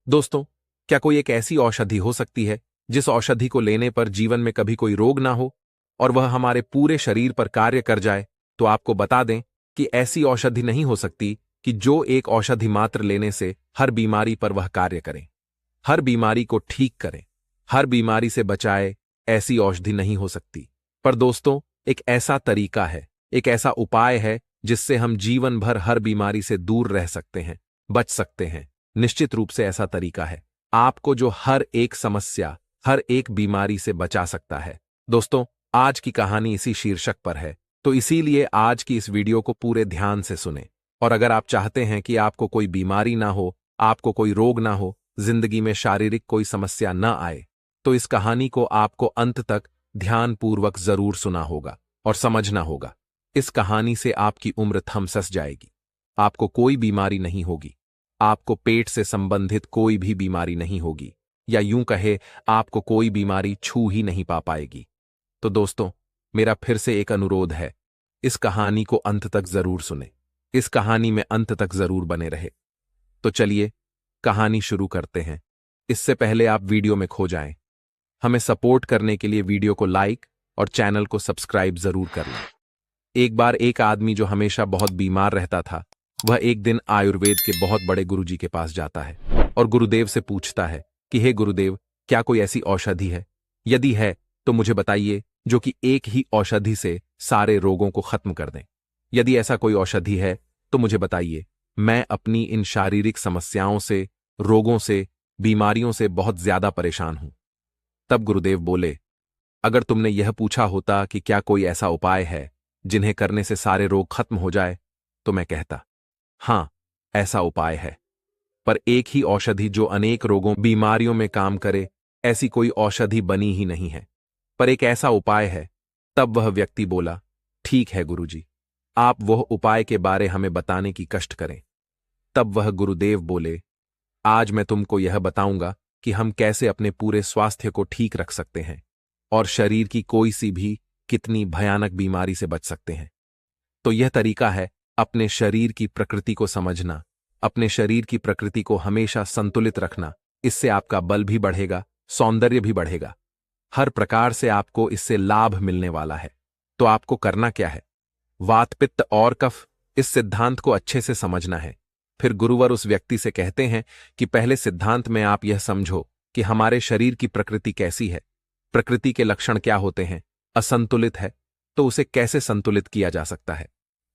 दोस्तों, क्या कोई एक ऐसी औषधि हो सकती है जिस औषधि को लेने पर जीवन में कभी कोई रोग ना हो और वह हमारे पूरे शरीर पर कार्य कर जाए? तो आपको बता दें कि ऐसी औषधि नहीं हो सकती कि जो एक औषधि मात्र लेने से हर बीमारी पर वह कार्य करे, हर बीमारी को ठीक करे, हर बीमारी से बचाए। ऐसी औषधि नहीं हो सकती। पर दोस्तों, एक ऐसा तरीका है, एक ऐसा उपाय है जिससे हम जीवन भर हर बीमारी से दूर रह सकते हैं, बच सकते हैं। निश्चित रूप से ऐसा तरीका है आपको जो हर एक समस्या, हर एक बीमारी से बचा सकता है। दोस्तों, आज की कहानी इसी शीर्षक पर है, तो इसीलिए आज की इस वीडियो को पूरे ध्यान से सुने। और अगर आप चाहते हैं कि आपको कोई बीमारी ना हो, आपको कोई रोग ना हो, जिंदगी में शारीरिक कोई समस्या ना आए, तो इस कहानी को आपको अंत तक ध्यानपूर्वक जरूर सुना होगा और समझना होगा। इस कहानी से आपकी उम्र थम सस जाएगी। आपको कोई बीमारी नहीं होगी, आपको पेट से संबंधित कोई भी बीमारी नहीं होगी, या यूं कहे आपको कोई बीमारी छू ही नहीं पा पाएगी। तो दोस्तों, मेरा फिर से एक अनुरोध है, इस कहानी को अंत तक जरूर सुने, इस कहानी में अंत तक जरूर बने रहे। तो चलिए कहानी शुरू करते हैं। इससे पहले आप वीडियो में खो जाएं। हमें सपोर्ट करने के लिए वीडियो को लाइक और चैनल को सब्सक्राइब जरूर कर लें। एक बार एक आदमी जो हमेशा बहुत बीमार रहता था, वह एक दिन आयुर्वेद के बहुत बड़े गुरुजी के पास जाता है और गुरुदेव से पूछता है कि हे गुरुदेव, क्या कोई ऐसी औषधि है? यदि है तो मुझे बताइए, जो कि एक ही औषधि से सारे रोगों को खत्म कर दें। यदि ऐसा कोई औषधि है तो मुझे बताइए। मैं अपनी इन शारीरिक समस्याओं से, रोगों से, बीमारियों से बहुत ज्यादा परेशान हूं। तब गुरुदेव बोले, अगर तुमने यह पूछा होता कि क्या कोई ऐसा उपाय है जिन्हें करने से सारे रोग खत्म हो जाए, तो मैं कहता हां, ऐसा उपाय है। पर एक ही औषधि जो अनेक रोगों, बीमारियों में काम करे, ऐसी कोई औषधि बनी ही नहीं है। पर एक ऐसा उपाय है। तब वह व्यक्ति बोला, ठीक है गुरुजी, आप वह उपाय के बारे हमें बताने की कष्ट करें। तब वह गुरुदेव बोले, आज मैं तुमको यह बताऊंगा कि हम कैसे अपने पूरे स्वास्थ्य को ठीक रख सकते हैं और शरीर की कोई सी भी कितनी भयानक बीमारी से बच सकते हैं। तो यह तरीका है अपने शरीर की प्रकृति को समझना, अपने शरीर की प्रकृति को हमेशा संतुलित रखना। इससे आपका बल भी बढ़ेगा, सौंदर्य भी बढ़ेगा, हर प्रकार से आपको इससे लाभ मिलने वाला है। तो आपको करना क्या है? वात, पित्त और कफ, इस सिद्धांत को अच्छे से समझना है। फिर गुरुवर उस व्यक्ति से कहते हैं कि पहले सिद्धांत में आप यह समझो कि हमारे शरीर की प्रकृति कैसी है, प्रकृति के लक्षण क्या होते हैं। असंतुलित है तो उसे कैसे संतुलित किया जा सकता है।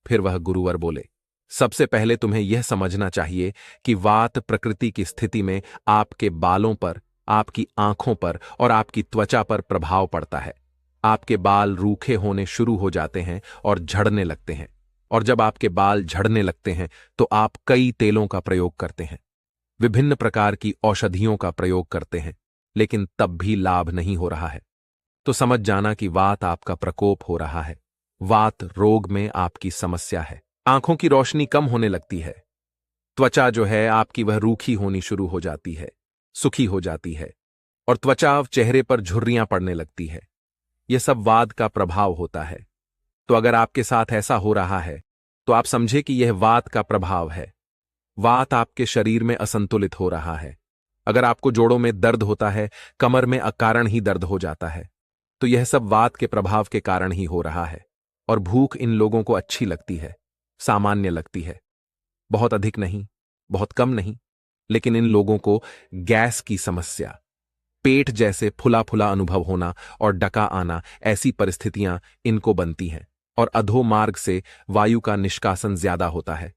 फिर वह गुरुवर बोले, सबसे पहले तुम्हें यह समझना चाहिए कि वात प्रकृति की स्थिति में आपके बालों पर, आपकी आंखों पर और आपकी त्वचा पर प्रभाव पड़ता है। आपके बाल रूखे होने शुरू हो जाते हैं और झड़ने लगते हैं, और जब आपके बाल झड़ने लगते हैं तो आप कई तेलों का प्रयोग करते हैं, विभिन्न प्रकार की औषधियों का प्रयोग करते हैं, लेकिन तब भी लाभ नहीं हो रहा है। तो समझ जाना कि वात आपका प्रकोप हो रहा है, वात रोग में आपकी समस्या है। आंखों की रोशनी कम होने लगती है, त्वचा जो है आपकी वह रूखी होनी शुरू हो जाती है, सुखी हो जाती है, और त्वचा चेहरे पर झुर्रियां पड़ने लगती है। यह सब वात का प्रभाव होता है। तो अगर आपके साथ ऐसा हो रहा है तो आप समझे कि यह वात का प्रभाव है। वात आपके शरीर में असंतुलित हो रहा है। अगर आपको जोड़ों में दर्द होता है, कमर में अकारण ही दर्द हो जाता है, तो यह सब वात के प्रभाव के कारण ही हो रहा है। और भूख इन लोगों को अच्छी लगती है, सामान्य लगती है, बहुत अधिक नहीं, बहुत कम नहीं, लेकिन इन लोगों को गैस की समस्या, पेट जैसे फुला फुला अनुभव होना और डका आना, ऐसी परिस्थितियां इनको बनती हैं, और अधोमार्ग से वायु का निष्कासन ज्यादा होता है।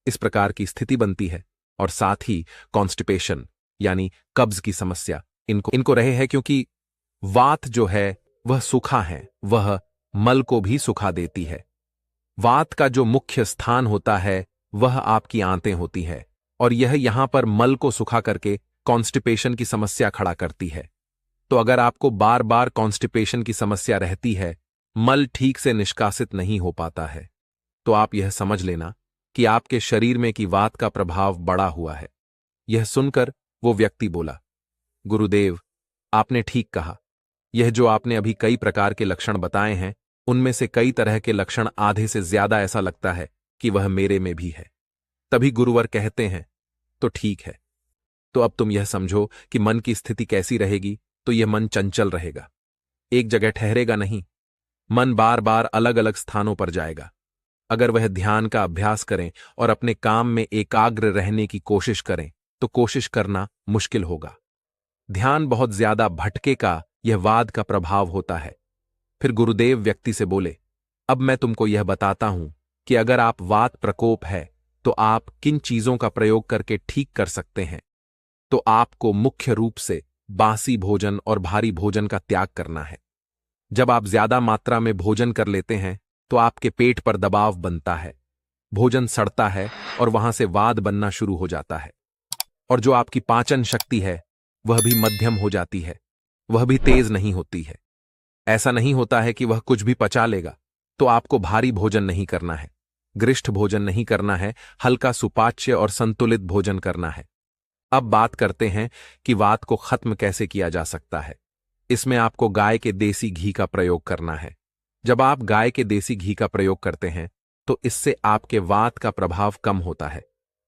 इस प्रकार की स्थिति बनती है। और साथ ही कॉन्स्टिपेशन यानी कब्ज की समस्या इनको रहे है, क्योंकि वात जो है वह सूखा है, वह मल को भी सुखा देती है। वात का जो मुख्य स्थान होता है वह आपकी आंतें होती है, और यह यहां पर मल को सुखा करके कॉन्स्टिपेशन की समस्या खड़ा करती है। तो अगर आपको बार बार कॉन्स्टिपेशन की समस्या रहती है, मल ठीक से निष्कासित नहीं हो पाता है, तो आप यह समझ लेना कि आपके शरीर में की वात का प्रभाव बढ़ा हुआ है। यह सुनकर वो व्यक्ति बोला, गुरुदेव, आपने ठीक कहा। यह जो आपने अभी कई प्रकार के लक्षण बताए हैं, उनमें से कई तरह के लक्षण आधे से ज्यादा ऐसा लगता है कि वह मेरे में भी है। तभी गुरुवर कहते हैं, तो ठीक है, तो अब तुम यह समझो कि मन की स्थिति कैसी रहेगी। तो यह मन चंचल रहेगा, एक जगह ठहरेगा नहीं। मन बार बार अलग अलग स्थानों पर जाएगा। अगर वह ध्यान का अभ्यास करें और अपने काम में एकाग्र रहने की कोशिश करें तो कोशिश करना मुश्किल होगा। ध्यान बहुत ज्यादा भटके का यह वाद का प्रभाव होता है। फिर गुरुदेव व्यक्ति से बोले, अब मैं तुमको यह बताता हूं कि अगर आप वात प्रकोप है तो आप किन चीजों का प्रयोग करके ठीक कर सकते हैं। तो आपको मुख्य रूप से बासी भोजन और भारी भोजन का त्याग करना है। जब आप ज्यादा मात्रा में भोजन कर लेते हैं तो आपके पेट पर दबाव बनता है, भोजन सड़ता है और वहां से वाद बनना शुरू हो जाता है। और जो आपकी पाचन शक्ति है वह भी मध्यम हो जाती है, वह भी तेज नहीं होती है। ऐसा नहीं होता है कि वह कुछ भी पचा लेगा। तो आपको भारी भोजन नहीं करना है, गरिष्ठ भोजन नहीं करना है, हल्का सुपाच्य और संतुलित भोजन करना है। अब बात करते हैं कि वात को खत्म कैसे किया जा सकता है। इसमें आपको गाय के देसी घी का प्रयोग करना है। जब आप गाय के देसी घी का प्रयोग करते हैं तो इससे आपके वात का प्रभाव कम होता है।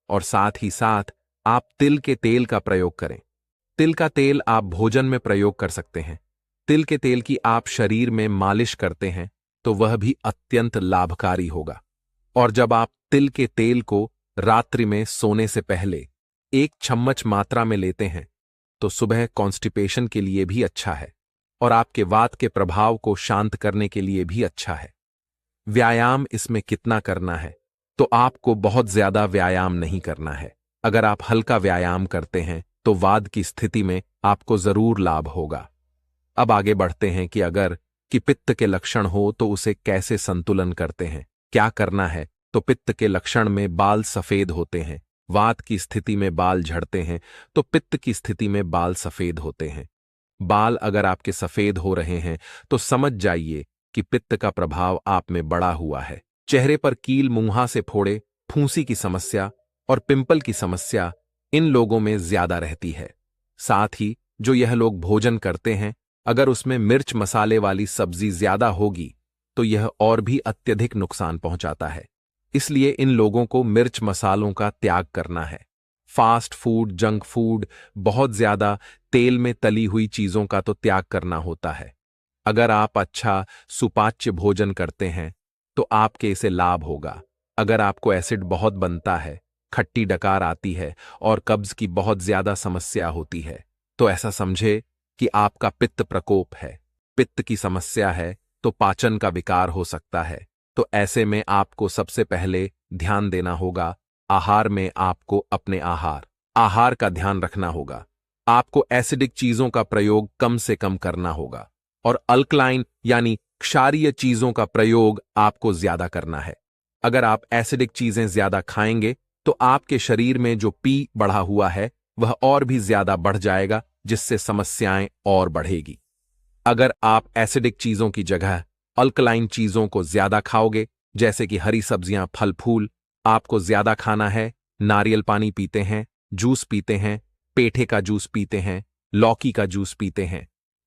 और साथ ही साथ आप तिल के तेल का प्रयोग करें। तिल का तेल आप भोजन में प्रयोग कर सकते हैं। तिल के तेल की आप शरीर में मालिश करते हैं तो वह भी अत्यंत लाभकारी होगा। और जब आप तिल के तेल को रात्रि में सोने से पहले 1 चम्मच मात्रा में लेते हैं तो सुबह कॉन्स्टिपेशन के लिए भी अच्छा है और आपके वात के प्रभाव को शांत करने के लिए भी अच्छा है। व्यायाम इसमें कितना करना है? तो आपको बहुत ज्यादा व्यायाम नहीं करना है। अगर आप हल्का व्यायाम करते हैं तो वाद की स्थिति में आपको जरूर लाभ होगा। अब आगे बढ़ते हैं कि अगर कि पित्त के लक्षण हो तो उसे कैसे संतुलन करते हैं, क्या करना है। तो पित्त के लक्षण में बाल सफेद होते हैं, वात की स्थिति में बाल झड़ते हैं, तो पित्त की स्थिति में बाल सफेद होते हैं। बाल अगर आपके सफेद हो रहे हैं तो समझ जाइए कि पित्त का प्रभाव आप में बढ़ा हुआ है। चेहरे पर कील, मुंहा से फोड़े, फूंसी की समस्या और पिंपल की समस्या इन लोगों में ज्यादा रहती है। साथ ही जो यह लोग भोजन करते हैं अगर उसमें मिर्च मसाले वाली सब्जी ज्यादा होगी तो यह और भी अत्यधिक नुकसान पहुंचाता है। इसलिए इन लोगों को मिर्च मसालों का त्याग करना है। फास्ट फूड, जंक फूड, बहुत ज्यादा तेल में तली हुई चीजों का तो त्याग करना होता है। अगर आप अच्छा सुपाच्य भोजन करते हैं तो आपके इसे लाभ होगा। अगर आपको एसिड बहुत बनता है, खट्टी डकार आती है और कब्ज की बहुत ज्यादा समस्या होती है तो ऐसा समझे कि आपका पित्त प्रकोप है। पित्त की समस्या है तो पाचन का विकार हो सकता है। तो ऐसे में आपको सबसे पहले ध्यान देना होगा। आहार में आपको अपने आहार का ध्यान रखना होगा। आपको एसिडिक चीजों का प्रयोग कम से कम करना होगा और अल्कलाइन यानी क्षारीय चीजों का प्रयोग आपको ज्यादा करना है। अगर आप एसिडिक चीजें ज्यादा खाएंगे तो आपके शरीर में जो पी बढ़ा हुआ है वह और भी ज्यादा बढ़ जाएगा, जिससे समस्याएं और बढ़ेगी। अगर आप एसिडिक चीजों की जगह अल्कलाइन चीजों को ज्यादा खाओगे, जैसे कि हरी सब्जियां, फल फूल, आपको ज्यादा खाना है। नारियल पानी पीते हैं, जूस पीते हैं, पेठे का जूस पीते हैं, लौकी का जूस पीते हैं।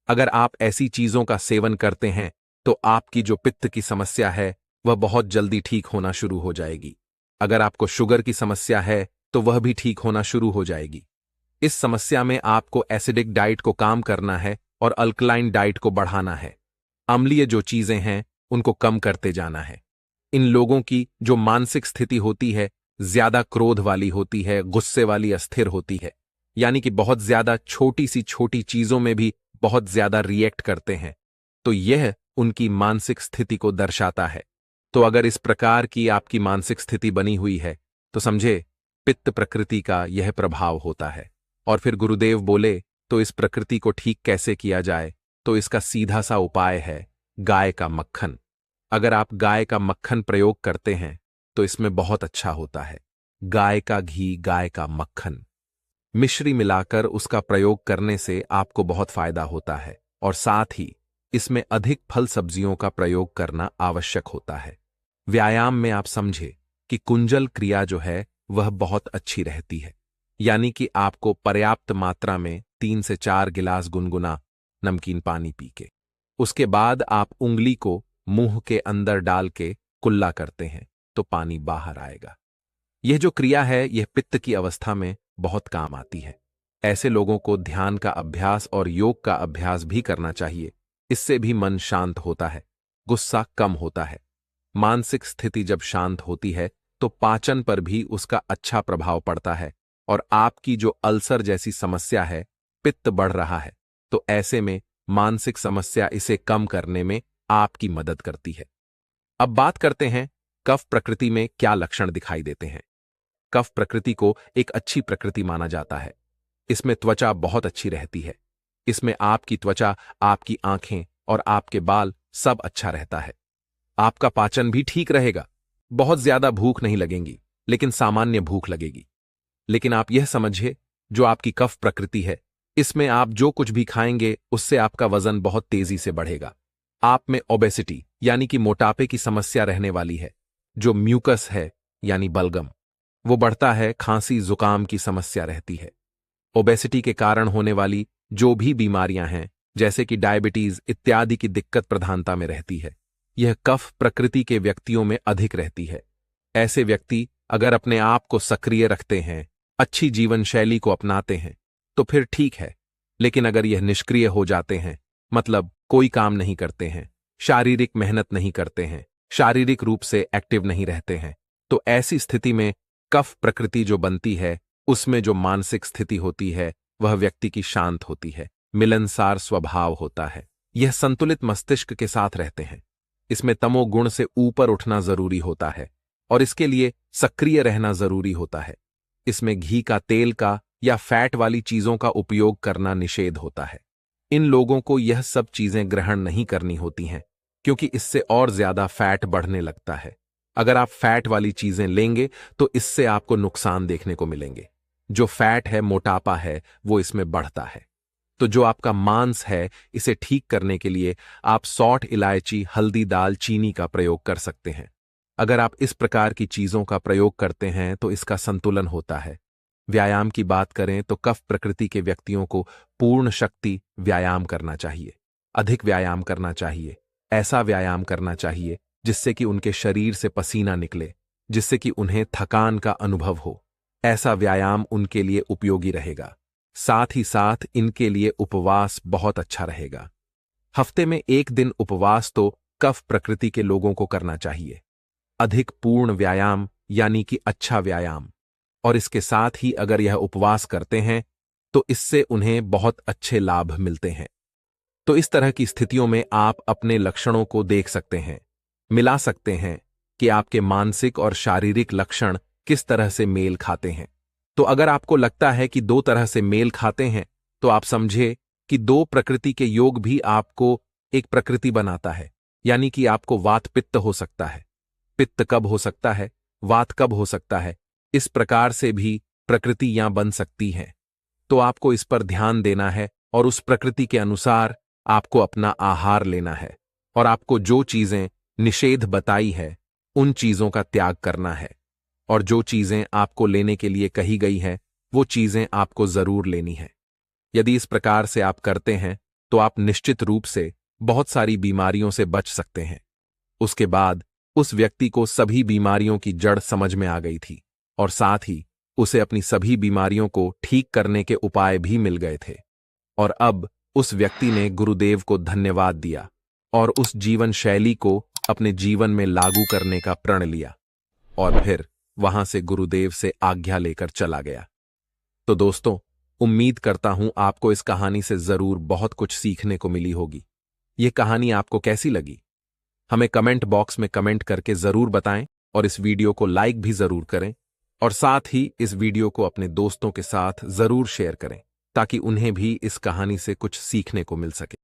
अगर आप ऐसी चीजों का सेवन करते हैं तो आपकी जो पित्त की समस्या है वह बहुत जल्दी ठीक होना शुरू हो जाएगी। अगर आपको शुगर की समस्या है तो वह भी ठीक होना शुरू हो जाएगी। इस समस्या में आपको एसिडिक डाइट को काम करना है और अल्कलाइन डाइट को बढ़ाना है। अम्लीय जो चीजें हैं उनको कम करते जाना है। इन लोगों की जो मानसिक स्थिति होती है ज्यादा क्रोध वाली होती है, गुस्से वाली, अस्थिर होती है, यानी कि बहुत ज्यादा छोटी सी छोटी चीजों में भी बहुत ज्यादा रिएक्ट करते हैं। तो यह उनकी मानसिक स्थिति को दर्शाता है। तो अगर इस प्रकार की आपकी मानसिक स्थिति बनी हुई है तो समझे पित्त प्रकृति का यह प्रभाव होता है। और फिर गुरुदेव बोले तो इस प्रकृति को ठीक कैसे किया जाए? तो इसका सीधा सा उपाय है गाय का मक्खन। अगर आप गाय का मक्खन प्रयोग करते हैं तो इसमें बहुत अच्छा होता है। गाय का घी, गाय का मक्खन, मिश्री मिलाकर उसका प्रयोग करने से आपको बहुत फायदा होता है। और साथ ही इसमें अधिक फल सब्जियों का प्रयोग करना आवश्यक होता है। व्यायाम में आप समझे कि कुंजल क्रिया जो है वह बहुत अच्छी रहती है, यानी कि आपको पर्याप्त मात्रा में 3 से 4 गिलास गुनगुना नमकीन पानी पी के उसके बाद आप उंगली को मुंह के अंदर डाल के कुल्ला करते हैं तो पानी बाहर आएगा। यह जो क्रिया है यह पित्त की अवस्था में बहुत काम आती है। ऐसे लोगों को ध्यान का अभ्यास और योग का अभ्यास भी करना चाहिए। इससे भी मन शांत होता है, गुस्सा कम होता है। मानसिक स्थिति जब शांत होती है तो पाचन पर भी उसका अच्छा प्रभाव पड़ता है, और आपकी जो अल्सर जैसी समस्या है, पित्त बढ़ रहा है, तो ऐसे में मानसिक समस्या इसे कम करने में आपकी मदद करती है। अब बात करते हैं कफ प्रकृति में क्या लक्षण दिखाई देते हैं। कफ प्रकृति को एक अच्छी प्रकृति माना जाता है। इसमें त्वचा बहुत अच्छी रहती है। इसमें आपकी त्वचा, आपकी आंखें और आपके बाल सब अच्छा रहता है। आपका पाचन भी ठीक रहेगा। बहुत ज्यादा भूख नहीं लगेगी, लेकिन सामान्य भूख लगेगी। लेकिन आप यह समझिए, जो आपकी कफ प्रकृति है, इसमें आप जो कुछ भी खाएंगे उससे आपका वजन बहुत तेजी से बढ़ेगा। आप में ओबेसिटी यानी कि मोटापे की समस्या रहने वाली है। जो म्यूकस है यानी बलगम, वो बढ़ता है। खांसी जुकाम की समस्या रहती है। ओबेसिटी के कारण होने वाली जो भी बीमारियां हैं, जैसे कि डायबिटीज इत्यादि की दिक्कत प्रधानता में रहती है। यह कफ प्रकृति के व्यक्तियों में अधिक रहती है। ऐसे व्यक्ति अगर अपने आप को सक्रिय रखते हैं, अच्छी जीवन शैली को अपनाते हैं, तो फिर ठीक है। लेकिन अगर यह निष्क्रिय हो जाते हैं, मतलब कोई काम नहीं करते हैं, शारीरिक मेहनत नहीं करते हैं, शारीरिक रूप से एक्टिव नहीं रहते हैं, तो ऐसी स्थिति में कफ प्रकृति जो बनती है, उसमें जो मानसिक स्थिति होती है वह व्यक्ति की शांत होती है, मिलनसार स्वभाव होता है। यह संतुलित मस्तिष्क के साथ रहते हैं। इसमें तमोगुण से ऊपर उठना जरूरी होता है और इसके लिए सक्रिय रहना जरूरी होता है। इसमें घी का, तेल का या फैट वाली चीजों का उपयोग करना निषेध होता है। इन लोगों को यह सब चीजें ग्रहण नहीं करनी होती हैं, क्योंकि इससे और ज्यादा फैट बढ़ने लगता है। अगर आप फैट वाली चीजें लेंगे तो इससे आपको नुकसान देखने को मिलेंगे। जो फैट है, मोटापा है, वो इसमें बढ़ता है। तो जो आपका मांस है, इसे ठीक करने के लिए आप सौंठ, इलायची, हल्दी, दाल, चीनी का प्रयोग कर सकते हैं। अगर आप इस प्रकार की चीजों का प्रयोग करते हैं तो इसका संतुलन होता है। व्यायाम की बात करें तो कफ प्रकृति के व्यक्तियों को पूर्ण शक्ति व्यायाम करना चाहिए। अधिक व्यायाम करना चाहिए। ऐसा व्यायाम करना चाहिए जिससे कि उनके शरीर से पसीना निकले, जिससे कि उन्हें थकान का अनुभव हो। ऐसा व्यायाम उनके लिए उपयोगी रहेगा। साथ ही साथ इनके लिए उपवास बहुत अच्छा रहेगा। हफ्ते में एक दिन उपवास तो कफ प्रकृति के लोगों को करना चाहिए। अधिक पूर्ण व्यायाम यानी कि अच्छा व्यायाम, और इसके साथ ही अगर यह उपवास करते हैं तो इससे उन्हें बहुत अच्छे लाभ मिलते हैं। तो इस तरह की स्थितियों में आप अपने लक्षणों को देख सकते हैं, मिला सकते हैं कि आपके मानसिक और शारीरिक लक्षण किस तरह से मेल खाते हैं। तो अगर आपको लगता है कि दो तरह से मेल खाते हैं, तो आप समझे कि दो प्रकृति के योग भी आपको एक प्रकृति बनाता है। यानी कि आपको वात पित्त हो सकता है। पित्त कब हो सकता है, वात कब हो सकता है, इस प्रकार से भी प्रकृतियां बन सकती हैं। तो आपको इस पर ध्यान देना है और उस प्रकृति के अनुसार आपको अपना आहार लेना है, और आपको जो चीजें निषेध बताई है उन चीजों का त्याग करना है, और जो चीजें आपको लेने के लिए कही गई हैं वो चीजें आपको जरूर लेनी है। यदि इस प्रकार से आप करते हैं तो आप निश्चित रूप से बहुत सारी बीमारियों से बच सकते हैं। उसके बाद उस व्यक्ति को सभी बीमारियों की जड़ समझ में आ गई थी, और साथ ही उसे अपनी सभी बीमारियों को ठीक करने के उपाय भी मिल गए थे। और अब उस व्यक्ति ने गुरुदेव को धन्यवाद दिया और उस जीवन शैली को अपने जीवन में लागू करने का प्रण लिया, और फिर वहां से गुरुदेव से आज्ञा लेकर चला गया। तो दोस्तों, उम्मीद करता हूं आपको इस कहानी से जरूर बहुत कुछ सीखने को मिली होगी। यह कहानी आपको कैसी लगी, हमें कमेंट बॉक्स में कमेंट करके जरूर बताएं, और इस वीडियो को लाइक भी जरूर करें, और साथ ही इस वीडियो को अपने दोस्तों के साथ जरूर शेयर करें, ताकि उन्हें भी इस कहानी से कुछ सीखने को मिल सके।